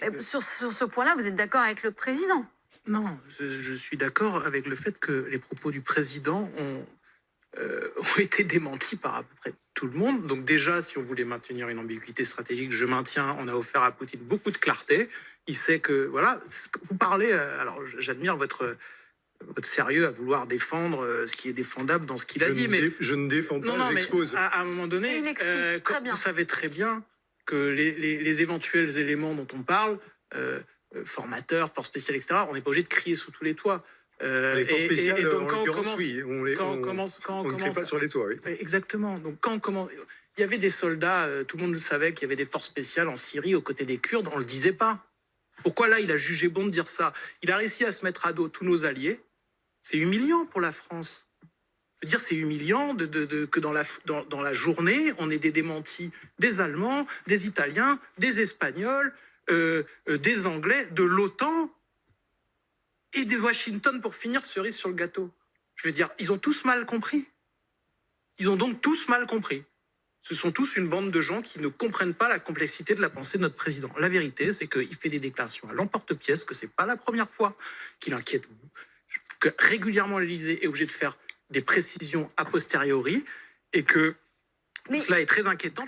c'est que... Sur ce point-là, vous êtes d'accord avec le président? Non, je suis d'accord avec le fait que les propos du président ont été démentis par à peu près tout le monde. Donc déjà, si on voulait maintenir une ambiguïté stratégique, je maintiens, on a offert à Poutine beaucoup de clarté. Il sait que, voilà, vous parlez, alors j'admire votre sérieux à vouloir défendre ce qui est défendable dans ce qu'il a dit. Mais je ne défends pas, j'expose. À un moment donné, vous savez très bien que les éventuels éléments dont on parle, formateurs, forces spéciales, etc., on n'est pas obligé de crier sous tous les toits. Les forces spéciales, donc, en l'occurrence, oui, on ne crie pas sur les toits. Oui. Exactement. Donc il y avait des soldats, tout le monde le savait qu'il y avait des forces spéciales en Syrie aux côtés des Kurdes, on ne le disait pas. Pourquoi là, il a jugé bon de dire ça? Il a réussi à se mettre à dos tous nos alliés. C'est humiliant pour la France. Je veux dire, c'est humiliant que dans la journée, on ait des démentis des Allemands, des Italiens, des Espagnols, des Anglais, de l'OTAN et de Washington pour finir, cerise sur le gâteau. Je veux dire, ils ont tous mal compris. Ils ont donc tous mal compris. Ce sont tous une bande de gens qui ne comprennent pas la complexité de la pensée de notre président. La vérité, c'est qu'il fait des déclarations à l'emporte-pièce, que c'est pas la première fois qu'il inquiète, que régulièrement l'Élysée est obligé de faire des précisions a posteriori et que cela est très inquiétant.